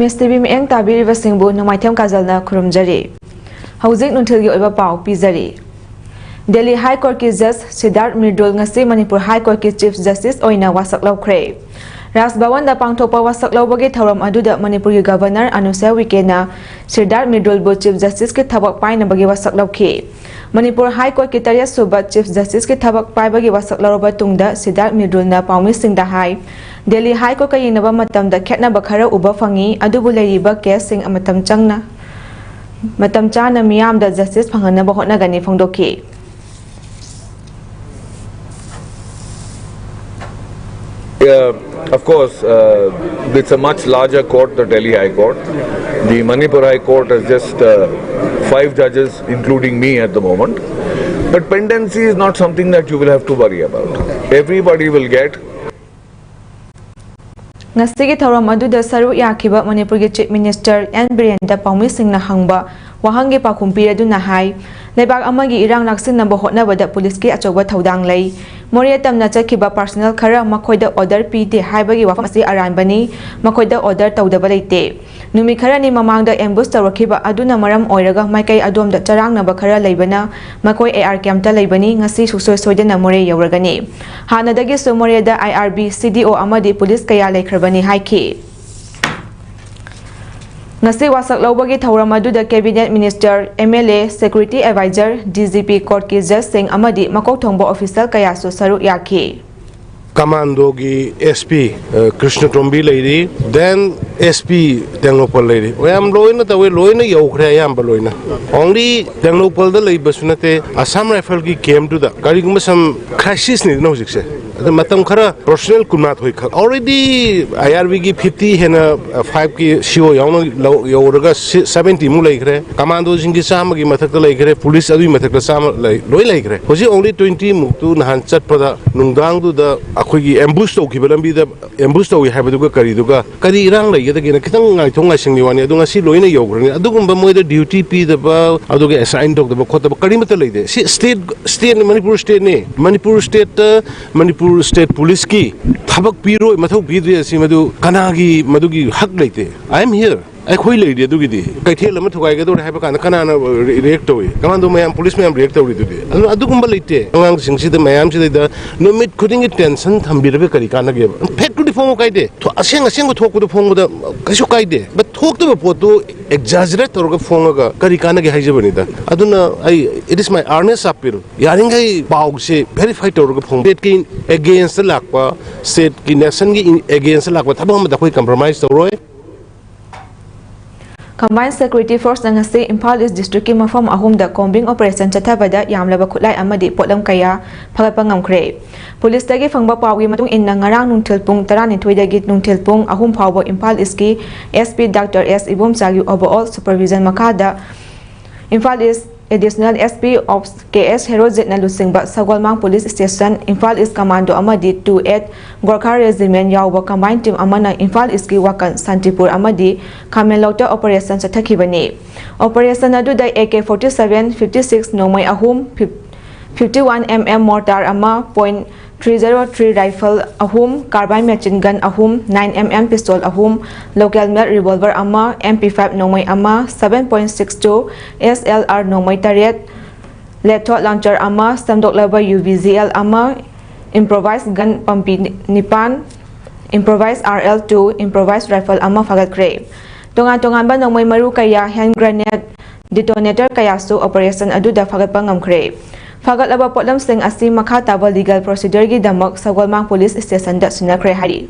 MSTV Mieng Tabiriba Singbu Nomaitem Kazalna Kurumjari. Housing Nuntilgi Oba Pau Pizari. Delhi High Court ki Judge Siddharth Mirdul ngasi Manipur High Court ki Chief Justice Oina Wasaklaw Kre. Ras Bhawan da pangthokpa wasaklaw bagi thauram aduda Manipur ki Governor Anusha Wikena Siddharth Mirdul bu Chief Justice ki thabak paina bagi wasaklaw ki. Manipur High Court ki Tarya Suba Chief Justice ki thabak pai bagi wasaklaw ba tungda Siddharth Mirdul na paumi singda hai. Delhi High Court ka yinaba matamda khetnaba khara uba fangi adubu leiriba case sing amatam changna matam chana miyamda justice phangana ba hotnagani phongdoki. Of course, it's a much larger court, the Delhi High Court. The Manipur High Court has just 5 judges, including me at the moment. But pendency is not something that you will have to worry about. Everybody will get. Ngasigi thauram aduda saru yakiba Manipur gi Chief Minister N Birendra Paumi Singna hangba wahangi pakhumpi aduna hai lebak amagi irang laksin namba hotnabada police ki achoba thaudang lei Moria tamna chakiba personal khara makhoida order pite haibagi wafam asi aranbani makhoida order tawdaba leite numi khara ni mamangda ambush tawrakiba aduna maram oiraga maikai adomda charangnaba khara leibana makoi AR camta leibani ngasi susoi soidana more yauragani hanadagi Moria da IRB CDO amadi police kaya lekhrabani haiki ngasi wasak lawbagi thauram aduda cabinet minister MLA security advisor DGP court ki judge sing amadi makok thongba official kaya su saru yaki commando gi SP Krishna Tombi lady then SP Tenglopal lady we am loina ta we loina yaukhre yam loina only Tenglopal the lay basunate Assam rifle gi came to the karigum some crisis ni no jikse the matam khara professional kunat hoi already IRB gi 50 hena 5 ki CO yauraga 70 mu laikre commando jingi sam gi mathak ta laikre police adu mathak ta sam loi laikre hoji only 20 mu tu nahan chat pada nungdang du da akhoi ambush to ki balambi da ambush to habadu ga kari duga kari irang lai ga gina kitang ngai thonga singni wani adunga si loina yograni adugumba moi da duty p da ba aduga assign to da khota kari mata lai de si state Manipur state ne Manipur state police ki thabak piro mathau bidri asi madu kanagi madugi hak laite I am here I khoi lei de dugi di kaithel ama thugai ga do haiba kana kana react hoy commando mayam police mayam react hoy dudi adugumba leite angang singsi da mayam si da no mit khuding tension thambirabe kari kana ge fet to form kai de to aseng go thok do phong da kaso kai de but thok to pot to exaggerate to ga phong ga kari kana ge haijabani da aduna it is my earnest appeal yaringai pau se verify to ga phong state ki against lakpa state ki nation ki against lakpa thabam da koi compromise to roi Combined Security Force na ngasi Imphal East District ki mafam ahum da combing operation chathabada yamlaba khutlai amadi potlam kaya phagapa ngamkhre police tagi phangba pawgi matung inna ngarang nungthil pung 12 dagi nungthil pung ahum phawbo Imphal East ki SP Dr S Ibom Chagi overall supervision makada Imphal East Additional SP of KS Herozet na lusingba Sagolmang Police Station Imphal East Commando amadi 28 Gorkha Regiment yawba combined team amana Imphal East ki wakan Santipur amadi Kamelauta operation chathakibani operation aduda AK47 56 nomai ahum 51mm mortar ama .303 rifle ahum carbine machine gun ahum 9mm pistol ahum local made revolver ama MP5 nomai ama 7.62 SLR nomai taret lethal launcher ama samdoklaba UVZL ama improvised gun pampi nipan improvised RL2 improvised rifle ama fagat kre tongan ba nomai maru kaya hand grenade detonator kaya su operation aduda fagat pangam kre fagat laba potlam sing asi makha taba legal procedure gi damak Sagolmang Police Station da sunakre hari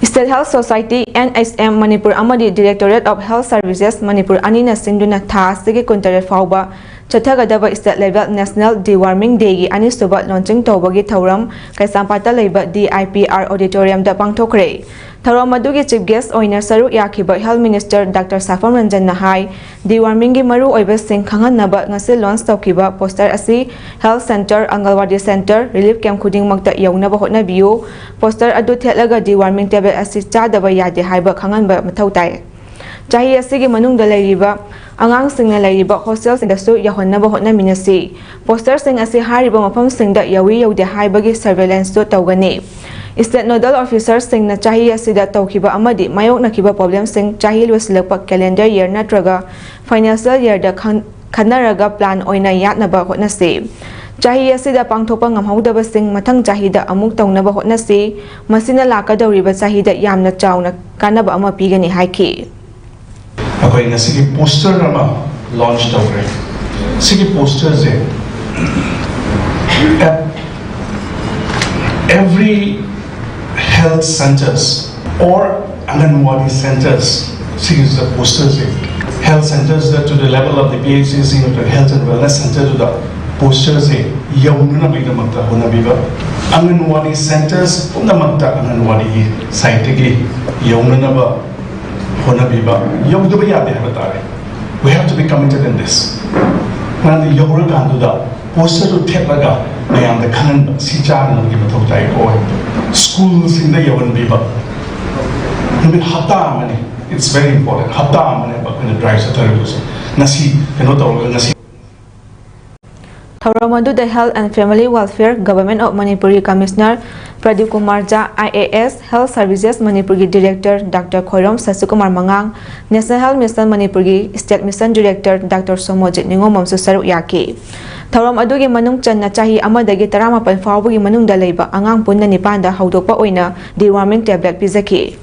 State Health Society NHM Manipur amadi Directorate of Health Services Manipur anina sinduna tha sigi kuntaret fawba chathagadaba state level National Deworming Day gi ani suba launching tawbagi thauram kaisampata leiba DIPR auditorium da pangthokre thauram adugi chief guest oina saru yakiba Health Minister Dr Safam Ranjan Nahai deworming gi maru oiba sing khanganaba ngase launch tawkiba poster asi Health Center Angalwadi Center Relief Camp khuding makta yaunaba hotna biu poster adu thelaga deworming table asi chadaba yade haiba khanganba mathau tai chahi asigi manungda leiriba angang singna leiriba hostels indasu yahonnaba hotna minasi poster sing asi hariba mafam singda yawi yaude haibagi surveillance to tawgani State Nodal Officers singna chahi asida tawkiba amadi mayoknakiba problems sing chahi losilakpa calendar year natraga financial year da khanaraga plan oina yatnaba hotnase. Chahi asida pangthopa ngamhaudaba sing mathang chahi da amuk tawnaba hotnase masina lakadawriba chahi da yamna chawna kanaba ama pigani haiki. Akoy ngasigi poster ama launch tawre. Sigi posters at every health centers or Anganwadi centers, see the posters health centers to the level of the PHCC to the health and wellness center to the posters Yawna Bida Makta Honabiba Anganwadi centers on the Makta Anganwadi site Yawnaba Honabiba Yawdubaya Havatare. We have to be committed in this. When the Yawra Ganduda poster to Tepaga I am the Kanan Sicha and Gimatai or schools in the Yavan Biba. It's very important. When it drives a terrible Nasi cannot Nasi. Thauramadu the Health and Family Welfare Government of Manipuri Commissioner Pradeep Kumar Jha, IAS Health Services Manipuri Director Dr. Khoirom Sasukumar Mangang, National Health Mission Manipuri State Mission Director Dr. Somojit Ningomam Saru Yaki. Thauram adugi manung channa chahi amadagi 18 fawbagi manungda leiba angang punna nipanda haudokpa oina deworming tablet pizaki.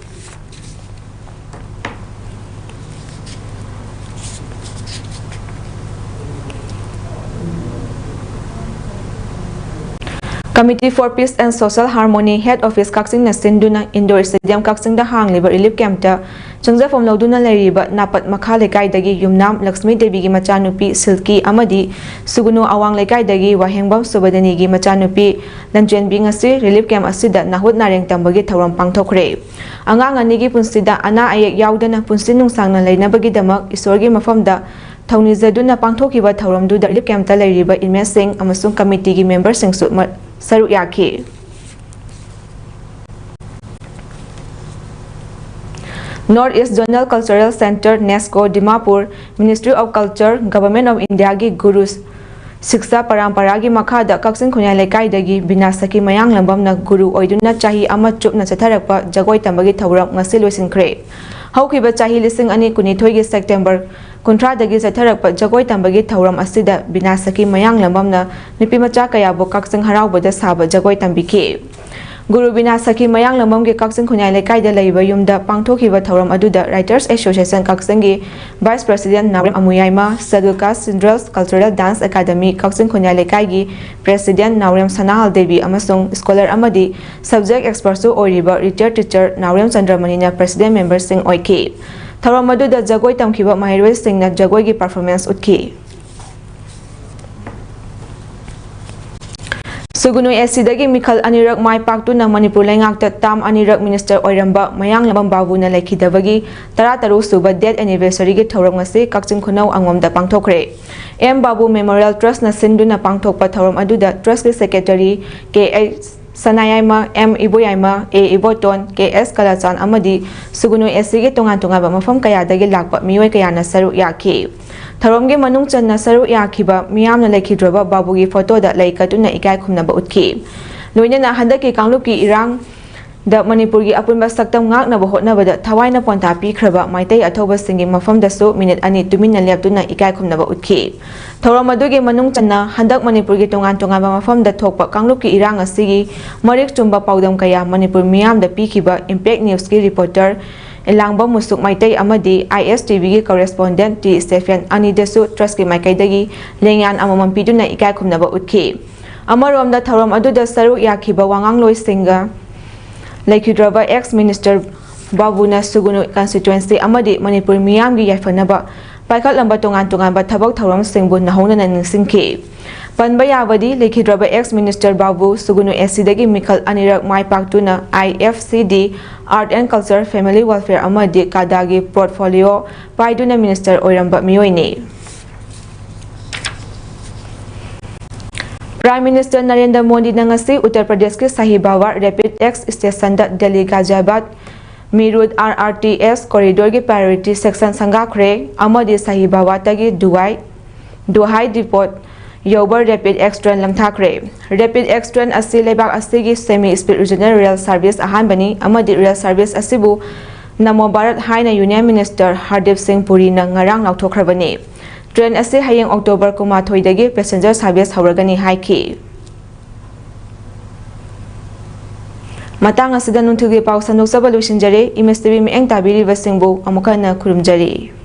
Committee for Peace and Social Harmony Head Office Kaksing Nasinduna Indoor Stadium Kaksing da hang liber relief camp ta chungja from lauduna leriba napat makha lekai dagi yumnam Lakshmi Devi gi machanupi Silki amadi Sugunu awang lekai dagi wahengbam Subadani gi machanupi Lanjen bing asi relief camp asida nahut nareng tambagi thauram pangthokre angang ani gi punsida ana ayek yaudana punsin nungsangna leinabagi damak isorgi mafamda Taunizaduna pangthokiba thauramdu da relief camp ta leriba inmates sing amasung committee gi members sing su Saru Yaki. Northeast Zonal Cultural Center, NESCO, Dimapur, Ministry of Culture, Government of India gi Gurus Siksa Parampara gi Makhada Kaksing Khunai Lekai dagi Binasaki Mayang Lambam na Guru Oiduna Chahi ama chupna chatharakpa jagoi tambagi thauram ngasi loisinkhre. Haukiba chahi lising ani kunithoi gi September Kuntra dagi chatharakpa jagoi tambagi thauram asida Binasaki Mayang Lambam na nipimacha kayabo Kaksing haraubada saba jagoi tambiki. Guru Binasaki Mayang Lambam gi Kaksing Khunai Lekai da leiba yumda pangthokiba thauram aduda Writers Association Kaksing gi Vice President Naurem Amuyaima Sadulka Sindras Cultural Dance Academy Kaksing Khunai Lekai gi President Naurem Sanahal Devi amasung scholar amadi subject expert su oiriba retired teacher Naurem Chandramani na President member sing oiki. Thauram aduda jagoi tamkiba mahirwai sing na jagoi gi performance utki. Sugunu SC-dagi Mikhal Anirak Mai Paktu na Manipur Laingakta Tam Anirak Minister Oiramba Mayang Lambam Babu na Laikhidabagi 13 suba death anniversary gi thauram ngasi Kakching Khunau angomda pangthokre. M Babu Memorial Trust na sinduna pangthokpa thauram aduda Trust gi Secretary K.S. Sanayaima M Iboyaima A Iboton K.S. Kalachan amadi Sugunu SC gi tongan-tongaba mafam kayadagi lakpa mioi kayana saru yaki. Tharomge manung channa saru yakhiba miyamna lekhidroba babugi photo da laikatuna ikai khumnaba utki loinana handaki kangluki irang da Manipurgi apunba saktam ngaknaba hotnabada thawaina ponta pikhraba maitai athoba singi mafam dasu minute ani tumina leptuna ikai khumnaba utki thoromadugi manung channa handak Manipurgi tongan mafam da thokpa kangluki irang asigi marik chumba paudam kaya Manipur miyam da pikhiba impact news ki reporter Elangba Musuk Maitai amadi ISTV gi correspondent T Stephen Anidasu Trust ki Maikai Lengyan amamam piduna ikai khumnaba utki amaromda tharom aduda saru yakhiba wangang loi singa Laikhidraba ex minister Babuna Sugunu constituency amadi Manipur miyam gi yaifanaba paikhat lamba tongan ba thabak tharom singbu nahona na ningsingki Panba yabadi Laikhidraba ex minister Babu Sugunu SC-dagi Mikhal Anirak Mai Paktuna IFCD Art and Culture Family Welfare amadi kadagi portfolio paiduna minister oiramba miyoini. Prime Minister Narendra Modi nangasi Uttar Pradesh ki Sahibawa Rapid X Station da Delhi Ghaziabad Mirud RRTS corridor ki priority section sangakre amadi Sahibawa tagi Duhai Depot Yobar Rapid X Train lamthakre. Rapid X Train asi lebak asigi semi speed regional rail service ahanbani amadi rail service asibu Namo Bharat Haina Union Minister Hardip Singh Puri na ngarang lauthokhrabani. Train asi hayeng October 13 dagi passenger service hawragani haiki. Matang asida nuntugi pau sanuk saba lusinjare imestbi mi eng tabiri basingbu amukana kurumjari.